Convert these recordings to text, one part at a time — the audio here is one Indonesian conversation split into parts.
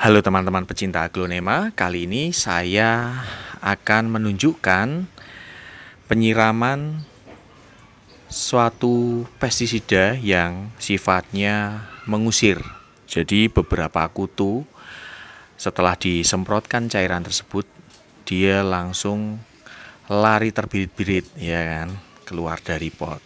Halo teman-teman pecinta aglonema, kali ini saya akan menunjukkan penyiraman suatu pestisida yang sifatnya mengusir. Jadi beberapa kutu setelah disemprotkan cairan tersebut, dia langsung lari terbirit-birit, ya kan, keluar dari pot.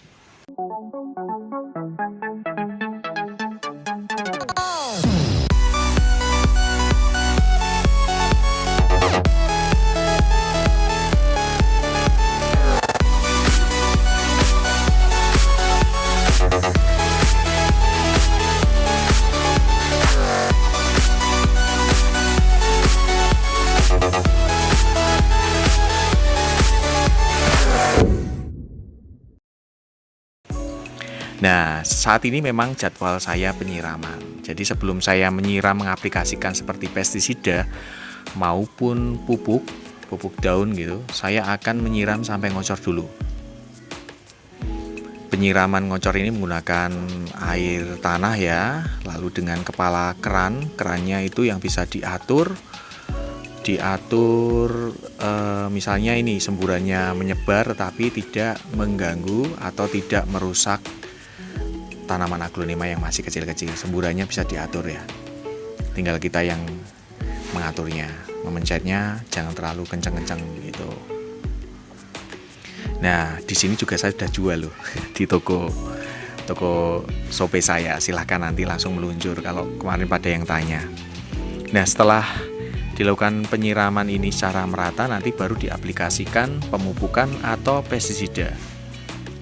Nah, saat ini memang jadwal saya penyiraman. Jadi sebelum saya menyiram mengaplikasikan seperti pestisida maupun pupuk daun gitu, saya akan menyiram sampai ngocor dulu. Penyiraman ngocor ini menggunakan air tanah ya, lalu dengan kepala kerannya itu yang bisa diatur misalnya ini semburannya menyebar tetapi tidak mengganggu atau tidak merusak tanaman aglonema yang masih kecil-kecil. Semburannya bisa diatur ya, tinggal kita yang mengaturnya, memencetnya jangan terlalu kencang-kencang gitu. Nah, di sini juga saya sudah jual loh di toko Shopee saya. Silahkan nanti langsung meluncur kalau kemarin pada yang tanya. Nah, setelah dilakukan penyiraman ini secara merata, nanti baru diaplikasikan pemupukan atau pestisida.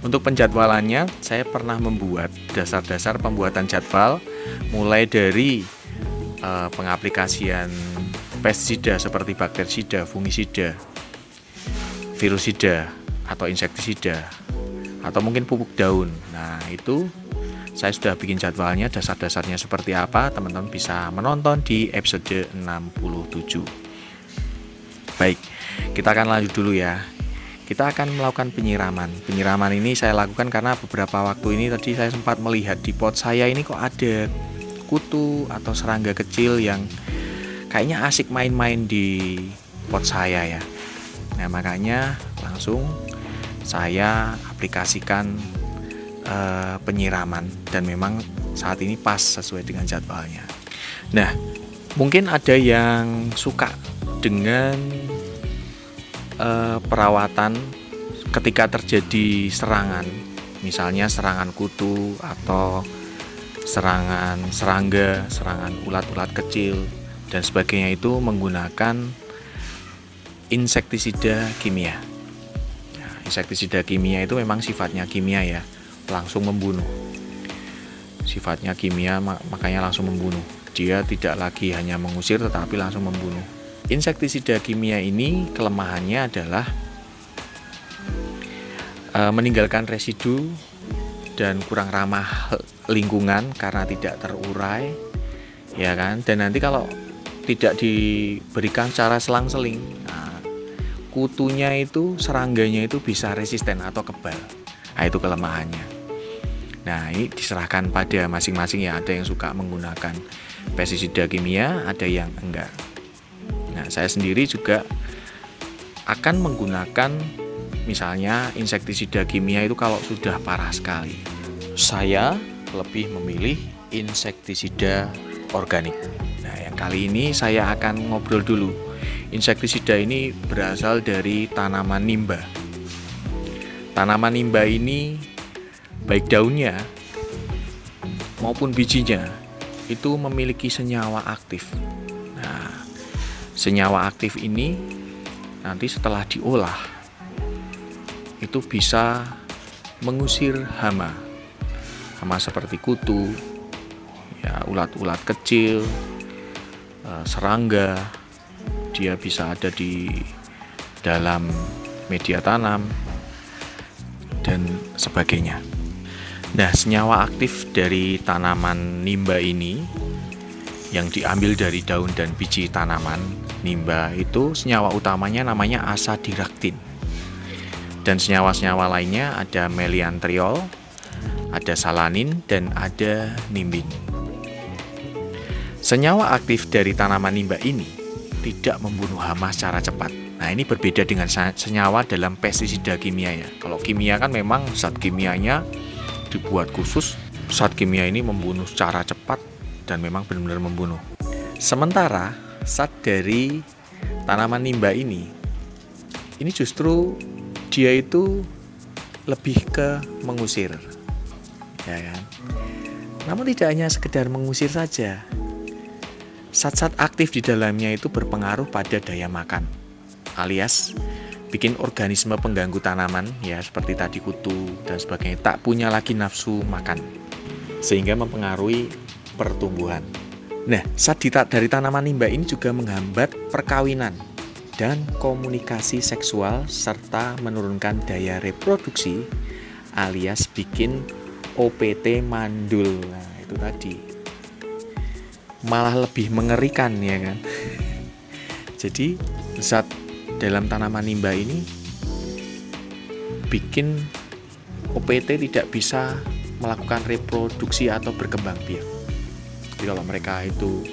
Untuk penjadwalannya, saya pernah membuat dasar-dasar pembuatan jadwal, mulai dari pengaplikasian pestisida seperti bakterisida, fungisida, virusida, atau insektisida, atau mungkin pupuk daun. Nah, itu saya sudah bikin jadwalnya, dasar-dasarnya seperti apa, teman-teman bisa menonton di episode 67. Baik, kita akan lanjut dulu ya. Kita akan melakukan penyiraman. Penyiraman ini saya lakukan karena beberapa waktu ini tadi saya sempat melihat di pot saya ini kok ada kutu atau serangga kecil yang kayaknya asik main-main di pot saya ya. Nah, makanya langsung saya aplikasikan penyiraman, dan memang saat ini pas sesuai dengan jadwalnya. Nah, mungkin ada yang suka dengan perawatan ketika terjadi serangan, misalnya serangan kutu atau serangan serangga, serangan ulat-ulat kecil dan sebagainya, itu menggunakan insektisida kimia. Nah, insektisida kimia itu memang sifatnya kimia ya, langsung membunuh. Sifatnya kimia, makanya langsung membunuh. Dia tidak lagi hanya mengusir tetapi langsung membunuh. Insektisida kimia ini kelemahannya adalah meninggalkan residu dan kurang ramah lingkungan karena tidak terurai, ya kan? Dan nanti kalau tidak diberikan secara selang-seling, nah, kutunya itu, serangganya itu bisa resisten atau kebal. Nah, itu kelemahannya. Nah, ini diserahkan pada masing-masing ya. Ada yang suka menggunakan pestisida kimia, ada yang enggak. Nah, saya sendiri juga akan menggunakan misalnya insektisida kimia itu kalau sudah parah sekali. Saya lebih memilih insektisida organik. Nah, yang kali ini saya akan ngobrol dulu. Insektisida ini berasal dari tanaman nimba. Tanaman nimba ini baik daunnya maupun bijinya itu memiliki senyawa aktif. Nah, senyawa aktif ini nanti setelah diolah itu bisa mengusir hama seperti kutu, ya, ulat-ulat kecil, serangga. Dia bisa ada di dalam media tanam dan sebagainya. Nah, senyawa aktif dari tanaman nimba ini yang diambil dari daun dan biji tanaman nimba itu, senyawa utamanya namanya azadirachtin. Dan senyawa-senyawa lainnya ada meliantriol, ada salanin, dan ada nimbin. Senyawa aktif dari tanaman nimba ini tidak membunuh hama secara cepat. Nah, ini berbeda dengan senyawa dalam pestisida kimia ya. Kalau kimia kan memang zat kimianya dibuat khusus, zat kimia ini membunuh secara cepat dan memang benar-benar membunuh. Sementara zat dari tanaman nimba ini justru dia itu lebih ke mengusir, ya kan? Namun tidak hanya sekedar mengusir saja. Zat-zat aktif di dalamnya itu berpengaruh pada daya makan, alias bikin organisme pengganggu tanaman ya seperti tadi kutu dan sebagainya tak punya lagi nafsu makan, sehingga mempengaruhi pertumbuhan. Nah, zat dari tanaman nimba ini juga menghambat perkawinan dan komunikasi seksual serta menurunkan daya reproduksi, alias bikin OPT mandul. Nah, itu tadi. Malah lebih mengerikan ya kan. Jadi zat dalam tanaman nimba ini bikin OPT tidak bisa melakukan reproduksi atau berkembang biak. Jadi kalau mereka itu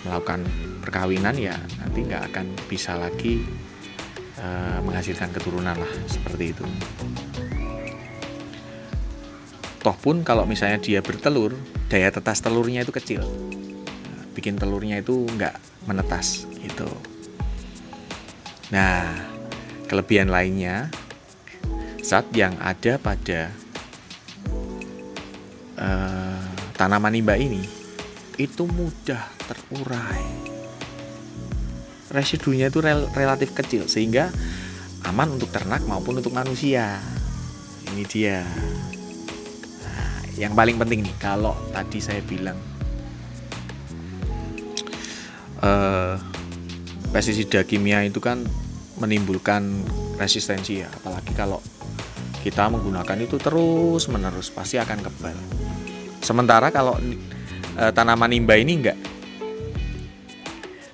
melakukan perkawinan ya nanti nggak akan bisa lagi menghasilkan keturunan lah, seperti itu. Toh pun kalau misalnya dia bertelur, daya tetas telurnya itu kecil, bikin telurnya itu nggak menetas gitu. Nah, kelebihan lainnya, zat yang ada pada tanaman nimba ini itu mudah terurai. Residunya itu relatif kecil sehingga aman untuk ternak maupun untuk manusia. Ini dia. Nah, yang paling penting nih, kalau tadi saya bilang pestisida kimia itu kan menimbulkan resistensi ya, apalagi kalau kita menggunakan itu terus menerus pasti akan kebal. Sementara kalau tanaman nimba ini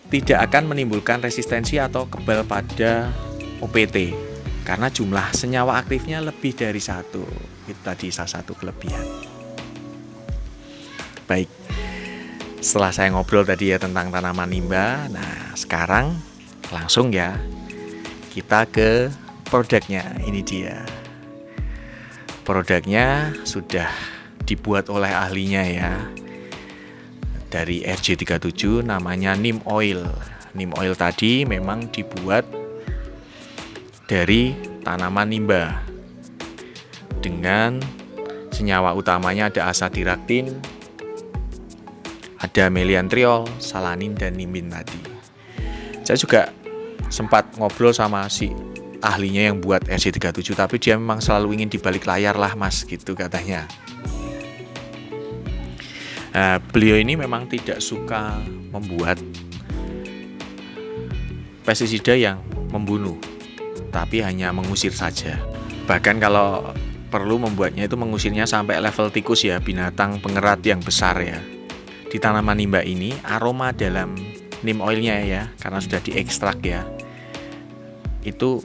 tidak akan menimbulkan resistensi atau kebal pada OPT karena jumlah senyawa aktifnya lebih dari satu. Itu tadi salah satu kelebihan. Baik, setelah saya ngobrol tadi ya tentang tanaman nimba, nah sekarang langsung ya kita ke produknya. Ini dia. Produknya sudah dibuat oleh ahlinya ya, dari RJ37, namanya neem oil. Neem oil tadi memang dibuat dari tanaman nimba dengan senyawa utamanya ada azadirachtin, ada meliantriol, salanin, dan nimbin tadi. Saya juga sempat ngobrol sama si ahlinya yang buat RJ37, tapi dia memang selalu ingin di balik layar lah mas, gitu katanya. Nah, beliau ini memang tidak suka membuat pestisida yang membunuh, tapi hanya mengusir saja. Bahkan kalau perlu membuatnya itu mengusirnya sampai level tikus ya, binatang pengerat yang besar ya. Di tanaman nimba ini aroma dalam neem oilnya ya, karena sudah diekstrak ya, itu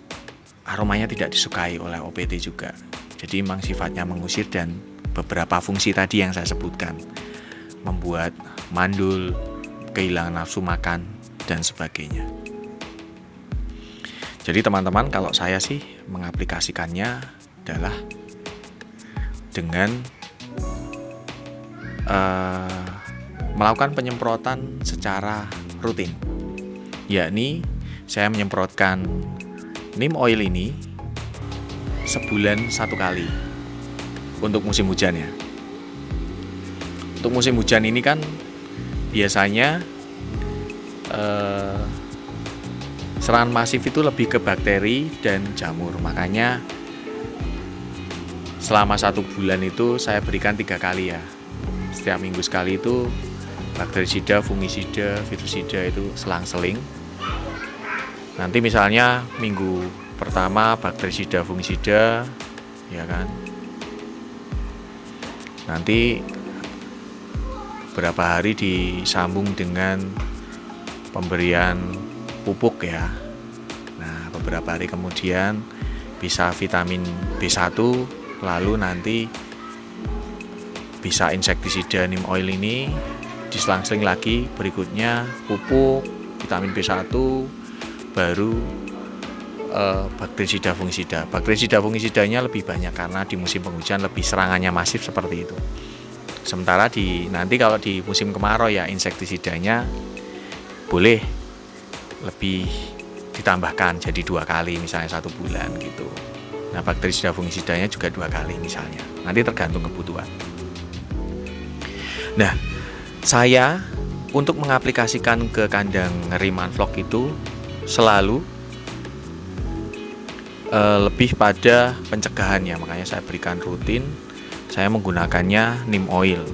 aromanya tidak disukai oleh OPT juga. Jadi memang sifatnya mengusir dan beberapa fungsi tadi yang saya sebutkan, membuat mandul, kehilangan nafsu makan, dan sebagainya. Jadi teman-teman, kalau saya sih mengaplikasikannya adalah dengan melakukan penyemprotan secara rutin, yakni saya menyemprotkan neem oil ini sebulan 1 kali untuk musim hujan ya. Untuk musim hujan ini kan biasanya serangan masif itu lebih ke bakteri dan jamur, makanya selama 1 bulan itu saya berikan 3 kali ya. Setiap minggu sekali itu bakterisida, fungisida, virusida itu selang-seling. Nanti misalnya minggu pertama bakterisida, fungisida, ya kan. Nanti beberapa hari disambung dengan pemberian pupuk ya. Nah, beberapa hari kemudian bisa vitamin B1, lalu nanti bisa insektisida neem oil ini, diselang-seling lagi, berikutnya pupuk, vitamin B1, baru bakterisida fungisida. Bakterisida fungisidanya lebih banyak karena di musim penghujan lebih serangannya masif seperti itu. Sementara nanti kalau di musim kemarau ya insektisidanya boleh lebih ditambahkan jadi 2 kali misalnya 1 bulan gitu. Nah, bakterisida fungisidanya juga 2 kali misalnya. Nanti tergantung kebutuhan. Nah, saya untuk mengaplikasikan ke kandang Riemann Vlog itu selalu lebih pada pencegahan ya, makanya saya berikan rutin. Saya menggunakannya neem oil.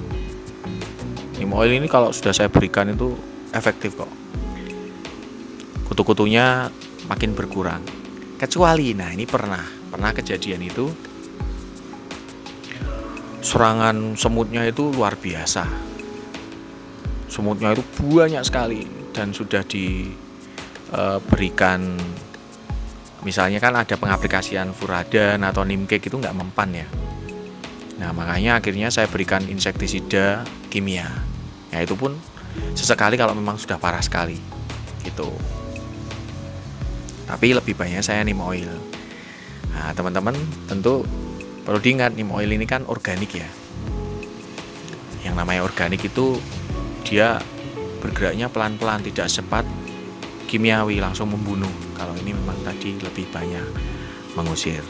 Neem oil ini kalau sudah saya berikan itu efektif kok. Kutu-kutunya makin berkurang. Kecuali, nah ini pernah kejadian itu, serangan semutnya itu luar biasa. Semutnya itu banyak sekali dan sudah diberikan, misalnya kan ada pengaplikasian Furadan atau neem cake itu nggak mempan ya. Nah, makanya akhirnya saya berikan insektisida kimia. Ya itu pun sesekali kalau memang sudah parah sekali gitu. Tapi lebih banyak saya neem oil. Nah, teman-teman tentu perlu diingat, neem oil ini kan organik ya. Yang namanya organik itu dia bergeraknya pelan-pelan, tidak cepat kimiawi langsung membunuh. Kalau ini memang tadi lebih banyak mengusir.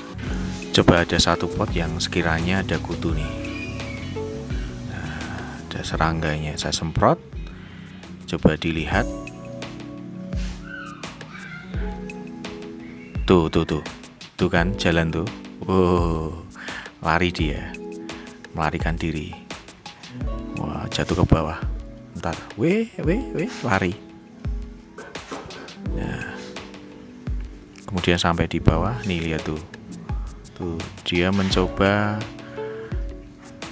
Coba ada satu pot yang sekiranya ada kutu nih. Nah, ada serangganya, saya semprot. Coba dilihat. Tuh kan jalan tuh. Lari dia, melarikan diri. Wah, jatuh ke bawah. Ntar, lari. Nah, kemudian sampai di bawah, nih lihat tuh, dia mencoba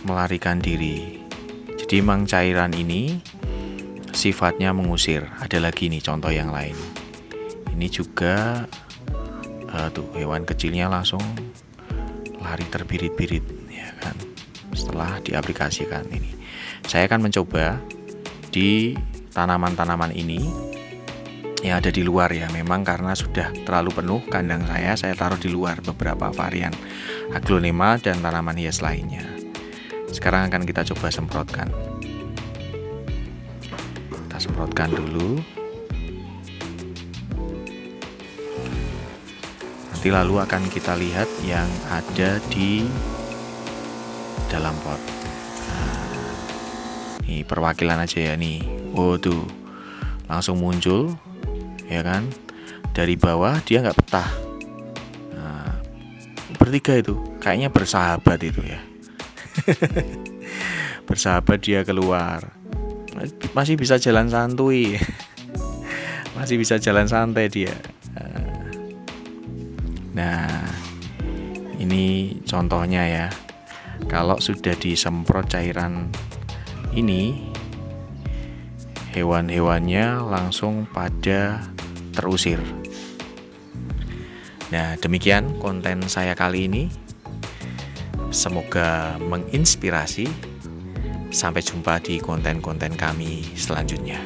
melarikan diri. Jadi memang cairan ini sifatnya mengusir. Ada lagi nih contoh yang lain. Ini juga tuh hewan kecilnya langsung lari terbirit-birit ya kan. Setelah diaplikasikan ini, saya akan mencoba di tanaman-tanaman ini yang ada di luar ya. Memang karena sudah terlalu penuh kandang saya taruh di luar beberapa varian aglonema dan tanaman hias lainnya. Sekarang akan kita coba semprotkan. Kita semprotkan dulu. Nanti lalu akan kita lihat yang ada di dalam pot. Nah, ini perwakilan aja ya nih. Oh tuh, langsung muncul ya kan. Dari bawah dia nggak betah. Nah, bertiga itu kayaknya bersahabat itu ya. Bersahabat dia keluar. Masih bisa jalan santuy. Masih bisa jalan santai dia. Nah, ini contohnya ya. Kalau sudah disemprot cairan ini, hewan-hewannya langsung pada terusir. Nah, demikian konten saya kali ini. Semoga menginspirasi. Sampai jumpa di konten-konten kami selanjutnya.